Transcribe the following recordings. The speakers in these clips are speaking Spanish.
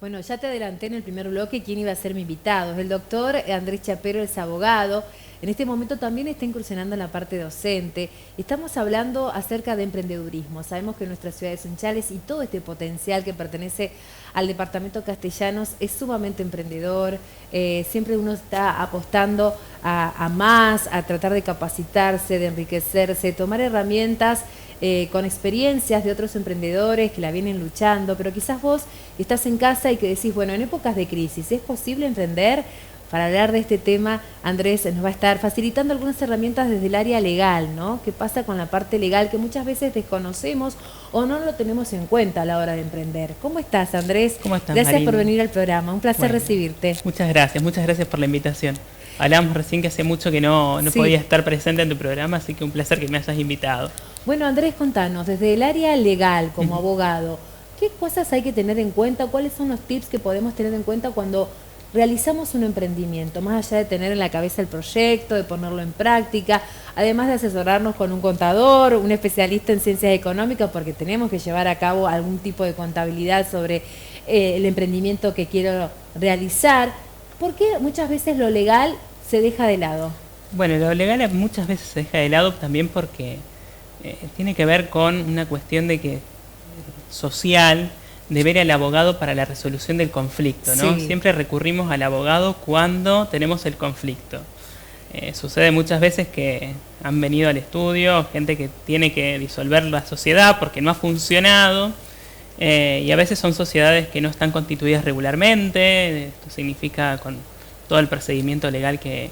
Bueno, ya te adelanté en el primer bloque quién iba a ser mi invitado. Es el doctor Andrés Chapero, es abogado. En este momento también está incursionando en la parte docente. Estamos hablando acerca de emprendedurismo. Sabemos que nuestras ciudades Sunchales y todo este potencial que pertenece al departamento Castellanos es sumamente emprendedor. Siempre uno está apostando a más, a tratar de capacitarse, de enriquecerse, tomar herramientas con experiencias de otros emprendedores que la vienen luchando, pero quizás vos estás en casa y que decís, bueno, en épocas de crisis, ¿es posible emprender? Para hablar de este tema, Andrés nos va a estar facilitando algunas herramientas desde el área legal, ¿no? ¿Qué pasa con la parte legal que muchas veces desconocemos o no lo tenemos en cuenta a la hora de emprender? ¿Cómo estás, Andrés? ¿Cómo estás, Gracias Marina? por venir al programa, un placer recibirte. Muchas gracias por la invitación. Hablábamos recién que hace mucho que no Sí. podía estar presente en tu programa, así que un placer que me hayas invitado. Bueno, Andrés, contanos, desde el área legal como abogado, ¿qué cosas hay que tener en cuenta? ¿Cuáles son los tips que podemos tener en cuenta cuando realizamos un emprendimiento? Más allá de tener en la cabeza el proyecto, de ponerlo en práctica, además de asesorarnos con un contador, un especialista en ciencias económicas, porque tenemos que llevar a cabo algún tipo de contabilidad sobre el emprendimiento que quiero realizar. ¿Por qué muchas veces lo legal se deja de lado? Bueno, lo legal muchas veces se deja de lado también porque tiene que ver con una cuestión de que social, de ver al abogado para la resolución del conflicto, ¿no? Sí. Siempre recurrimos al abogado cuando tenemos el conflicto. Sucede muchas veces que han venido al estudio gente que tiene que disolver la sociedad porque no ha funcionado, y a veces son sociedades que no están constituidas regularmente. Esto significa con todo el procedimiento legal que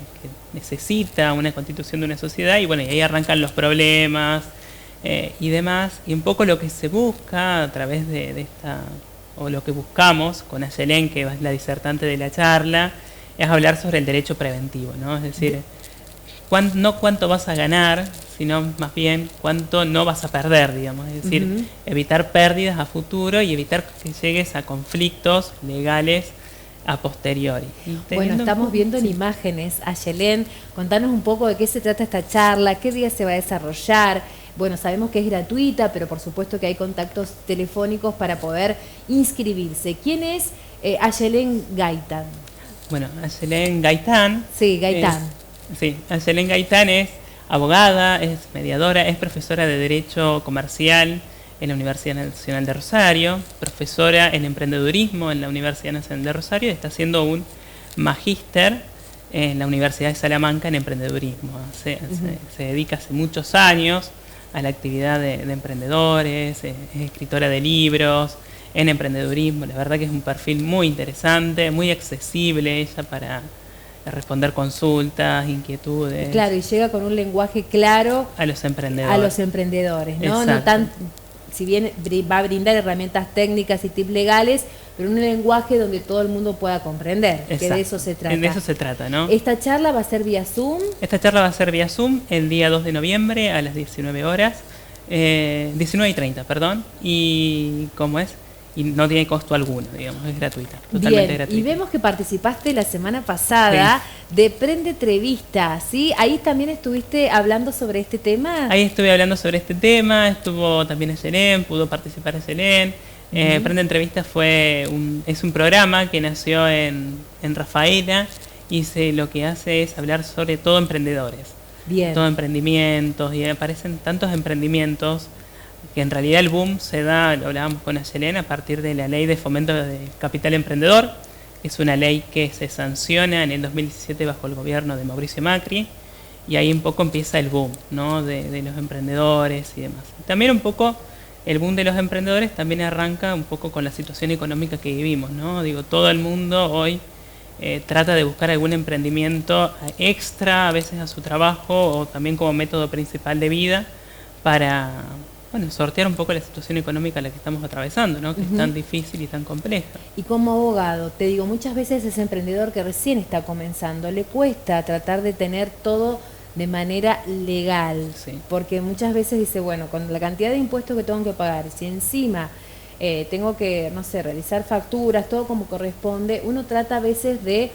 necesita una constitución de una sociedad, y bueno, y ahí arrancan los problemas y demás. Y un poco lo que se busca a través de esta, o lo que buscamos con Ayelén, que es la disertante de la charla, es hablar sobre el derecho preventivo, ¿no? Es decir, no cuánto vas a ganar, sino más bien cuánto no vas a perder, digamos. Es decir, evitar pérdidas a futuro y evitar que llegues a conflictos legales a posteriori. Bueno, estamos viendo en imágenes. Ayelén, contanos un poco de qué se trata esta charla, qué día se va a desarrollar. Bueno, sabemos que es gratuita, pero por supuesto que hay contactos telefónicos para poder inscribirse. ¿Quién es Ayelén Gaitán? Bueno, Ayelén Gaitán. Sí, Gaitán. Ayelén Gaitán es abogada, es mediadora, es profesora de Derecho Comercial en la Universidad Nacional de Rosario, profesora en emprendedurismo en la Universidad Nacional de Rosario, y está haciendo un magíster en la Universidad de Salamanca en emprendedurismo. Se dedica hace muchos años a la actividad de emprendedores, es escritora de libros en emprendedurismo. La verdad que es un perfil muy interesante, muy accesible ella para responder consultas, inquietudes. Claro, y llega con un lenguaje claro a los emprendedores. A los emprendedores, ¿no? Exacto. No tan, si bien va a brindar herramientas técnicas y tips legales, pero un lenguaje donde todo el mundo pueda comprender. Exacto. Que de eso se trata. De eso se trata, ¿no? ¿Esta charla va a ser vía Zoom? Esta charla va a ser vía Zoom el día 2 de noviembre a las 19 horas. 19:30, perdón. ¿Y cómo es? Y no tiene costo alguno, digamos, es gratuita, totalmente Bien, gratuita. y vemos que participaste la semana pasada de Prende Entrevista, ¿sí? Ahí también estuviste hablando sobre este tema. Ahí estuve hablando sobre este tema, estuvo también Ayelén, pudo participar Ayelén. Prende Entrevista es un programa que nació en Rafaela, y lo que hace es hablar sobre todo emprendedores. Bien. Todo emprendimientos, y aparecen tantos emprendimientos que en realidad el boom se da, lo hablábamos con Ayelén, a partir de la Ley de Fomento de Capital Emprendedor. Es una ley que se sanciona en el 2017 bajo el gobierno de Mauricio Macri, y ahí un poco empieza el boom, ¿no? de los emprendedores y demás. También un poco el boom de los emprendedores también arranca un poco con la situación económica que vivimos, ¿no? Digo, todo el mundo hoy trata de buscar algún emprendimiento extra, a veces a su trabajo, o también como método principal de vida, para sortear un poco la situación económica a la que estamos atravesando, ¿no? Que es tan difícil y tan compleja. Y como abogado, te digo, muchas veces ese emprendedor que recién está comenzando, le cuesta tratar de tener todo de manera legal, porque muchas veces dice, bueno, con la cantidad de impuestos que tengo que pagar, si encima tengo que, no sé, realizar facturas, todo como corresponde, uno trata a veces de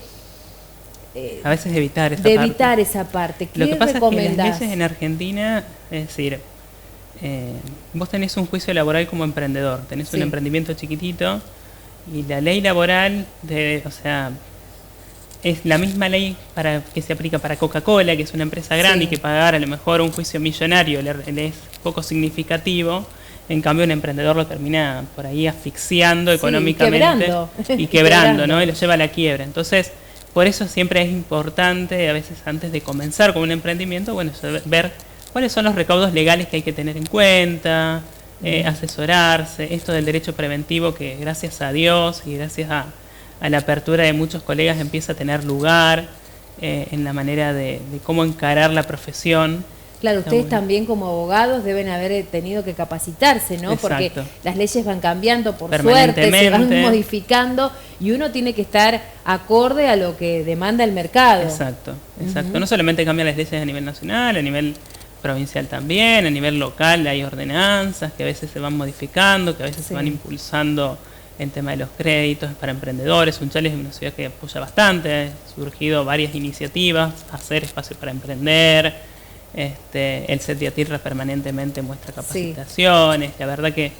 evitar esa parte. ¿Qué Lo que pasa recomendás? es que las leyes en Argentina, es decir, vos tenés un juicio laboral como emprendedor, tenés un emprendimiento chiquitito, Y la ley laboral, o sea, es la misma ley que se aplica para Coca-Cola, que es una empresa grande, sí, y que pagar a lo mejor un juicio millonario le es poco significativo. En cambio, un emprendedor lo termina por ahí asfixiando, sí, económicamente y quebrando, ¿no? Y lo lleva a la quiebra. Entonces, por eso siempre es importante, a veces antes de comenzar con un emprendimiento, bueno, ver cuáles son los recaudos legales que hay que tener en cuenta, asesorarse. Esto del derecho preventivo, que gracias a Dios y gracias a la apertura de muchos colegas empieza a tener lugar en la manera de cómo encarar la profesión. Claro, ustedes también como abogados deben haber tenido que capacitarse, ¿no? Exacto. Porque las leyes van cambiando, por suerte, se van modificando y uno tiene que estar acorde a lo que demanda el mercado. Exacto, exacto. No solamente cambian las leyes a nivel nacional, a nivel provincial también, a nivel local hay ordenanzas que a veces se van modificando, que a veces se van impulsando el tema de los créditos para emprendedores. Sunchales es una ciudad que apoya bastante, han surgido varias iniciativas, hacer espacio para emprender, el CETIA Tierra permanentemente muestra capacitaciones, la verdad que,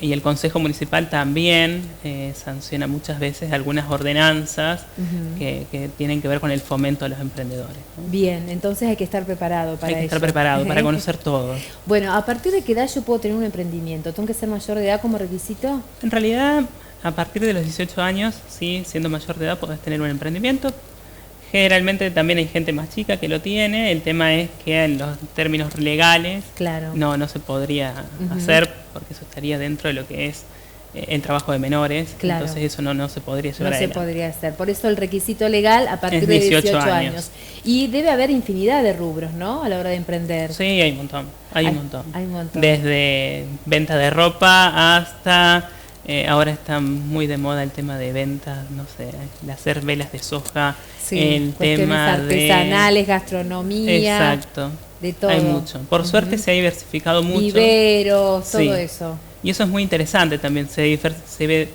y el Consejo Municipal también sanciona muchas veces algunas ordenanzas que tienen que ver con el fomento a los emprendedores, ¿no? Bien, entonces hay que estar preparado para eso. Hay que estar preparado para conocer todo. Bueno, ¿a partir de qué edad yo puedo tener un emprendimiento? ¿Tengo que ser mayor de edad como requisito? En realidad, a partir de los 18 años, sí, siendo mayor de edad podés tener un emprendimiento. Generalmente también hay gente más chica que lo tiene. El tema es que en los términos legales no se podría hacer, porque eso estaría dentro de lo que es el trabajo de menores. Claro. Entonces eso no se podría llevar adelante. No se podría hacer. Por eso el requisito legal a partir de 18 años. Y debe haber infinidad de rubros, ¿no? A la hora de emprender. Sí, hay un montón. Hay un montón. Desde venta de ropa hasta... ahora está muy de moda el tema de ventas, no sé, el hacer velas de soja, el tema artesanales, gastronomía. Exacto. De todo. Hay mucho. Por suerte se ha diversificado mucho. Viveros, todo eso. Y eso es muy interesante también, se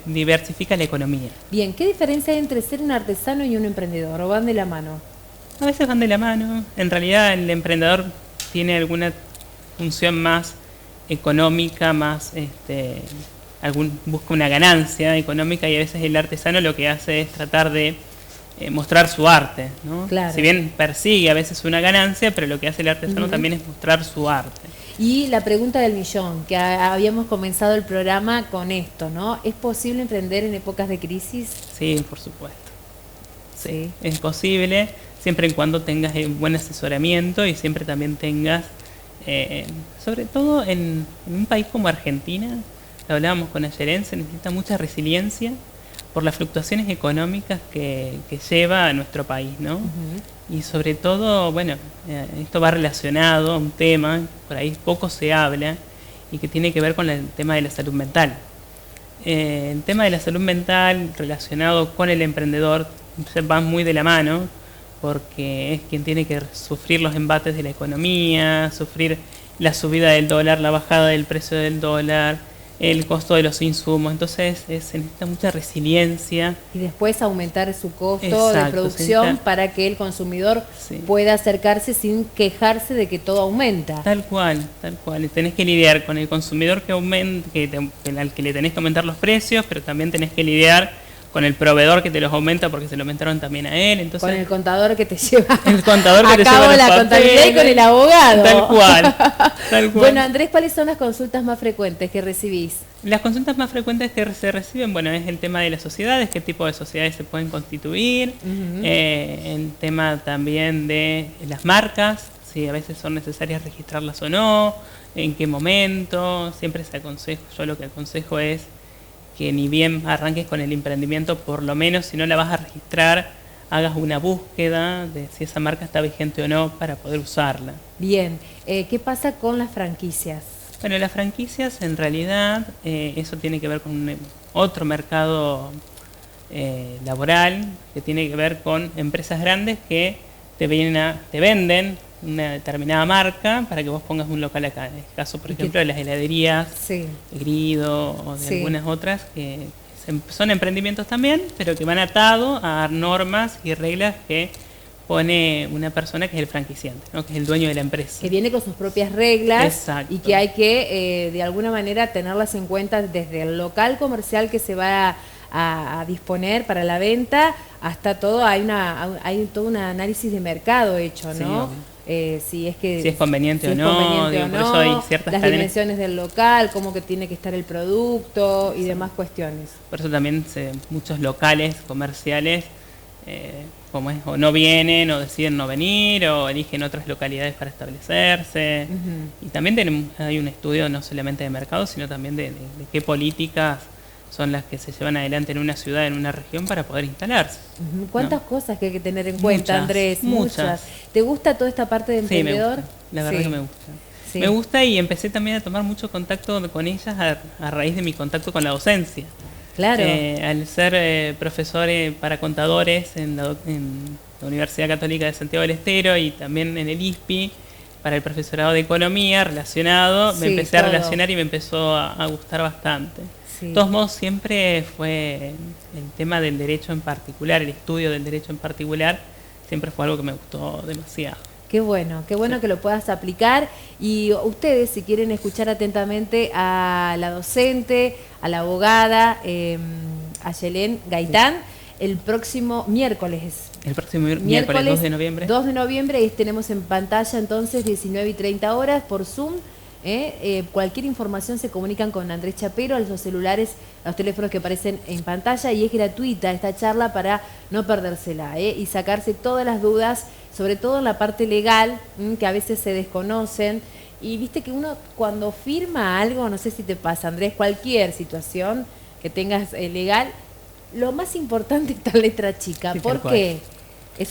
diversifica la economía. Bien, ¿qué diferencia hay entre ser un artesano y un emprendedor? ¿O van de la mano? A veces van de la mano. En realidad el emprendedor tiene alguna función más económica, más busca una ganancia económica, y a veces el artesano lo que hace es tratar de mostrar su arte, ¿no? Claro. Si bien persigue a veces una ganancia, pero lo que hace el artesano también es mostrar su arte. Y la pregunta del millón, que habíamos comenzado el programa con esto, ¿no? ¿Es posible emprender en épocas de crisis? Sí, por supuesto. Sí, es posible, siempre y cuando tengas un buen asesoramiento y siempre también tengas, sobre todo en un país como Argentina, lo hablábamos con ayer, se necesita mucha resiliencia por las fluctuaciones económicas que lleva a nuestro país, ¿no? Y sobre todo, bueno, esto va relacionado a un tema, por ahí poco se habla, y que tiene que ver con el tema de la salud mental. El tema de la salud mental relacionado con el emprendedor va muy de la mano, porque es quien tiene que sufrir los embates de la economía, sufrir la subida del dólar, la bajada del precio del dólar, el costo de los insumos. Entonces se necesita mucha resiliencia. Y después aumentar su costo de producción para que el consumidor pueda acercarse sin quejarse de que todo aumenta. Tal cual, tal cual. Tenés que lidiar con el consumidor al que le tenés que aumentar los precios, pero también tenés que lidiar con el proveedor que te los aumenta porque se lo aumentaron también a él. Entonces, con el contador que te lleva a cabo la contabilidad y con el abogado. Tal cual, tal cual. Bueno, Andrés, ¿cuáles son las consultas más frecuentes que recibís? Las consultas más frecuentes que se reciben, bueno, es el tema de las sociedades, qué tipo de sociedades se pueden constituir, el tema también de las marcas, si a veces son necesarias registrarlas o no, en qué momento. Siempre yo lo que aconsejo es que ni bien arranques con el emprendimiento, por lo menos si no la vas a registrar, hagas una búsqueda de si esa marca está vigente o no para poder usarla. Bien, ¿qué pasa con las franquicias? Bueno, las franquicias en realidad, eso tiene que ver con otro mercado laboral, que tiene que ver con empresas grandes que te venden una determinada marca para que vos pongas un local acá. En el caso, por ejemplo, de las heladerías, Grido o de algunas otras, que son emprendimientos también, pero que van atados a normas y reglas que pone una persona que es el franquiciante, ¿no? Que es el dueño de la empresa. Que viene con sus propias reglas. Exacto. Y que hay que, de alguna manera, tenerlas en cuenta desde el local comercial que se va a disponer para la venta, hasta todo hay todo un análisis de mercado hecho, ¿no? Si es conveniente o no, por eso hay ciertas las cadenas, dimensiones del local, cómo que tiene que estar el producto y demás cuestiones. Por eso también muchos locales comerciales como es, o no vienen o deciden no venir o eligen otras localidades para establecerse. Y también hay un estudio no solamente de mercado, sino también de qué políticas son las que se llevan adelante en una ciudad, en una región, para poder instalarse. ¿Cuántas cosas que hay que tener en cuenta, Andrés? Muchas. ¿Te gusta toda esta parte de emprendedor? Sí, me gusta. La verdad que me gusta. Sí. Me gusta, y empecé también a tomar mucho contacto con ellas a raíz de mi contacto con la docencia. Claro. Al ser profesor para contadores en la Universidad Católica de Santiago del Estero y también en el ISPI, para el profesorado de economía relacionado, me empecé a relacionar y me empezó a gustar bastante. De todos modos, siempre fue el tema del derecho en particular, el estudio del derecho en particular, siempre fue algo que me gustó demasiado. Qué bueno que lo puedas aplicar. Y ustedes, si quieren escuchar atentamente a la docente, a la abogada, Ayelén Gaitán, el próximo miércoles. El próximo miércoles 2 de noviembre. 2 de noviembre, y tenemos en pantalla entonces 19 y 30 horas por Zoom. Cualquier información se comunican con Andrés Chapero a los celulares, a los teléfonos que aparecen en pantalla, y es gratuita esta charla para no perdérsela y sacarse todas las dudas, sobre todo en la parte legal, que a veces se desconocen. Y viste que uno cuando firma algo, no sé si te pasa, Andrés, cualquier situación que tengas legal, lo más importante está la letra chica. Sí, ¿por qué?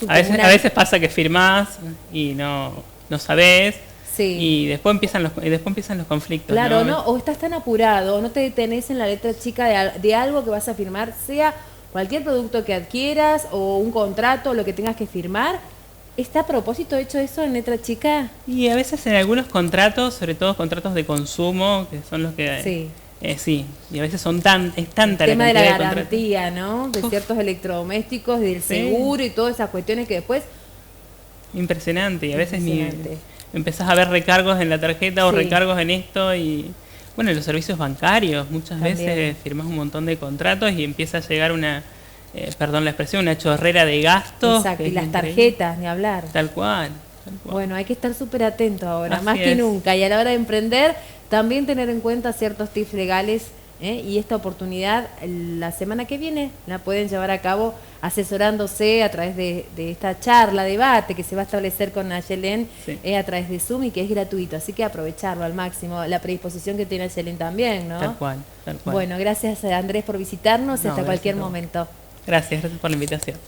A veces pasa que firmás y no sabés. Sí. Y después empiezan los conflictos. Claro, ¿no? O estás tan apurado, no te detenés en la letra chica de algo que vas a firmar, sea cualquier producto que adquieras o un contrato, lo que tengas que firmar. ¿Está a propósito hecho eso en letra chica? Y a veces en algunos contratos, sobre todo contratos de consumo, que son los que... Sí, y a veces es tanta el la cantidad tema de la de garantía, ¿no? De ciertos electrodomésticos, del seguro y todas esas cuestiones que después... Impresionante, y a veces empezás a ver recargos en la tarjeta o recargos en esto, y bueno, en los servicios bancarios muchas veces firmás un montón de contratos y empieza a llegar una, perdón la expresión, una chorrera de gastos. Exacto, y las tarjetas, ni hablar. Tal cual. Bueno, hay que estar súper atento ahora, Así más que es. nunca, y a la hora de emprender también tener en cuenta ciertos tips legales, y esta oportunidad la semana que viene la pueden llevar a cabo asesorándose a través de esta charla, debate que se va a establecer con Ayelén a través de Zoom, y que es gratuito, así que aprovecharlo al máximo, la predisposición que tiene Ayelén también, ¿no? Tal cual. Bueno, gracias Andrés por visitarnos, hasta cualquier momento. Gracias por la invitación.